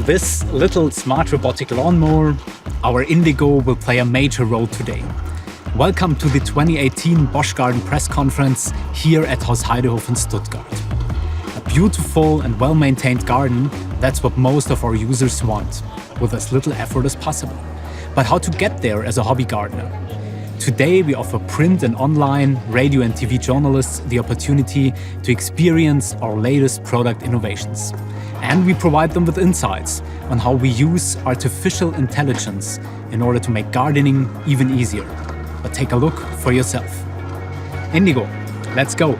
this little smart robotic lawnmower, our Indigo, will play a major role today. Welcome to the 2018 Bosch Garden press conference here at Haus Heidehof in Stuttgart. A beautiful and well-maintained garden, that's what most of our users want, with as little effort as possible. But how to get there as a hobby gardener? Today we offer print and online, radio and TV journalists the opportunity to experience our latest product innovations. And we provide them with insights on how we use artificial intelligence in order to make gardening even easier. But take a look for yourself. Indigo, let's go.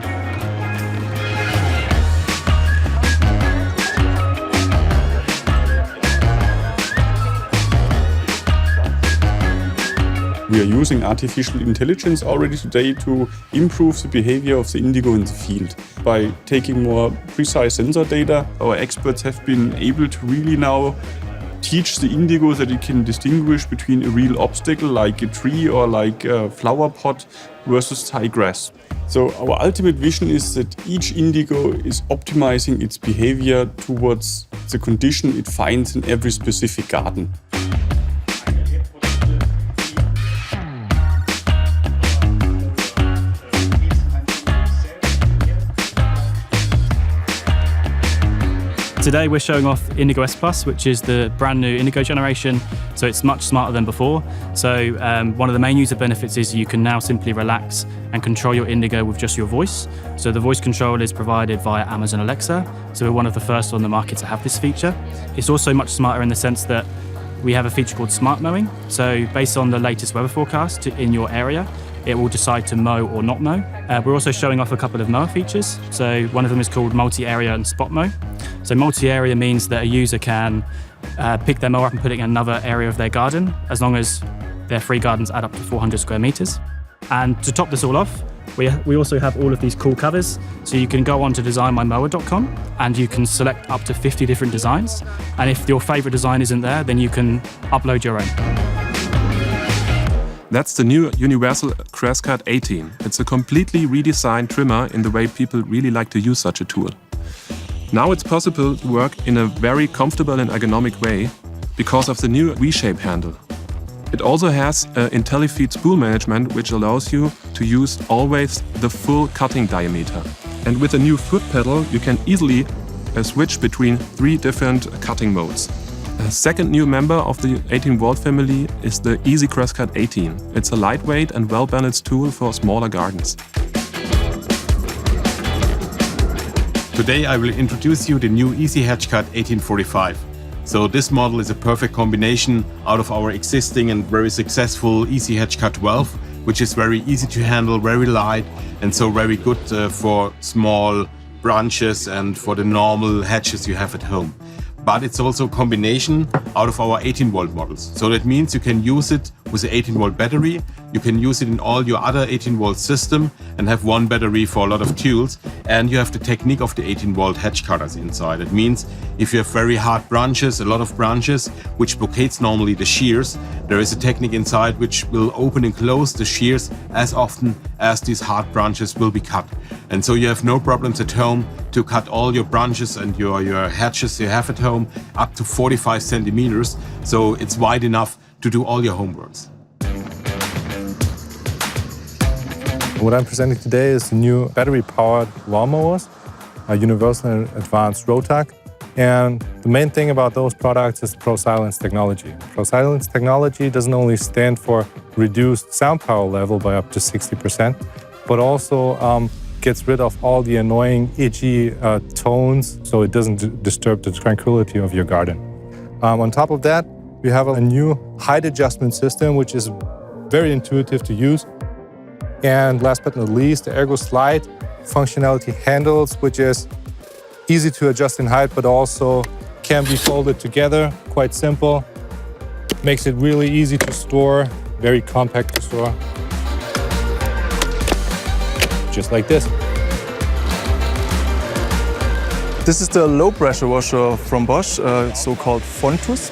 We are using artificial intelligence already today to improve the behavior of the indigo in the field. By taking more precise sensor data, our experts have been able to really now teach the indigo that it can distinguish between a real obstacle like a tree or like a flower pot versus high grass. So our ultimate vision is that each indigo is optimizing its behavior towards the condition it finds in every specific garden. Today we're showing off Indigo S Plus, which is the brand new Indigo generation, so it's much smarter than before. So one of the main user benefits is you can now simply relax and control your Indigo with just your voice. So the voice control is provided via Amazon Alexa, so we're one of the first on the market to have this feature. It's also much smarter in the sense that we have a feature called Smart Mowing. So based on the latest weather forecast in your area, it will decide to mow or not mow. We're also showing off a couple of mower features. So one of them is called multi-area and spot mow. So multi-area means that a user can pick their mower up and put it in another area of their garden, as long as their free gardens add up to 400 square meters. And to top this all off, we also have all of these cool covers. So you can go on to designmymower.com and you can select up to 50 different designs. And if your favorite design isn't there, then you can upload your own. That's the new Universal Grasscut 18. It's a completely redesigned trimmer in the way people really like to use such a tool. Now it's possible to work in a very comfortable and ergonomic way because of the new V-shape handle. It also has IntelliFeed spool management, which allows you to use always the full cutting diameter. And with a new foot pedal, you can easily switch between 3 different cutting modes. A second new member of the 18-volt family is the Easy Grasscut 18. It's a lightweight and well-balanced tool for smaller gardens. Today I will introduce you the new Easy HedgeCut 1845. So this model is a perfect combination out of our existing and very successful Easy HedgeCut 12, which is very easy to handle, very light, and so very good for small branches and for the normal hedges you have at home. But it's also a combination out of our 18-volt models. So that means you can use it with an 18-volt battery, you can use it in all your other 18-volt system and have one battery for a lot of tools, and you have the technique of the 18-volt hedge cutters inside. It means if you have very hard branches, a lot of branches, which blockades normally the shears, there is a technique inside which will open and close the shears as often as these hard branches will be cut. And so you have no problems at home to cut all your branches and your hedges you have at home up to 45 centimeters. So it's wide enough to do all your homeworks. What I'm presenting today is the new battery-powered lawnmowers, a Universal and Advanced Rotac. And the main thing about those products is ProSilence technology. ProSilence technology doesn't only stand for reduced sound power level by up to 60%, but also gets rid of all the annoying, itchy tones, so it doesn't disturb the tranquility of your garden. On top of that, we have a new height adjustment system, which is very intuitive to use. And last but not least, the Ergo Slide functionality handles, which is easy to adjust in height, but also can be folded together, quite simple. Makes it really easy to store, very compact to store. Just like this. This is the low pressure washer from Bosch, so-called Fontus.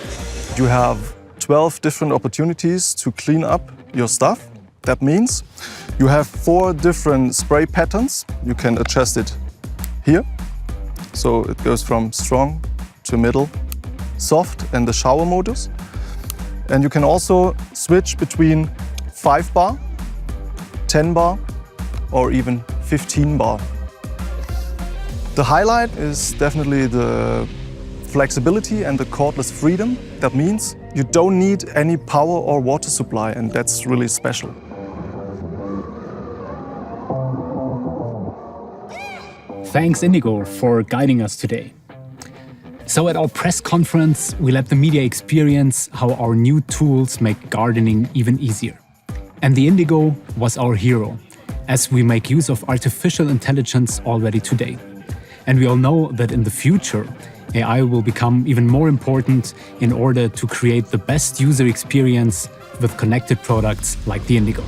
You have 12 different opportunities to clean up your stuff. That means you have 4 different spray patterns. You can adjust it here. So it goes from strong to middle soft and the shower modus. And you can also switch between 5 bar, 10 bar, or even 15 bar. The highlight is definitely the flexibility and the cordless freedom. That means you don't need any power or water supply, and that's really special. Thanks, Indigo, for guiding us today. So at our press conference, we let the media experience how our new tools make gardening even easier. And the Indigo was our hero, as we make use of artificial intelligence already today. And we all know that in the future, AI will become even more important in order to create the best user experience with connected products like the Indigo.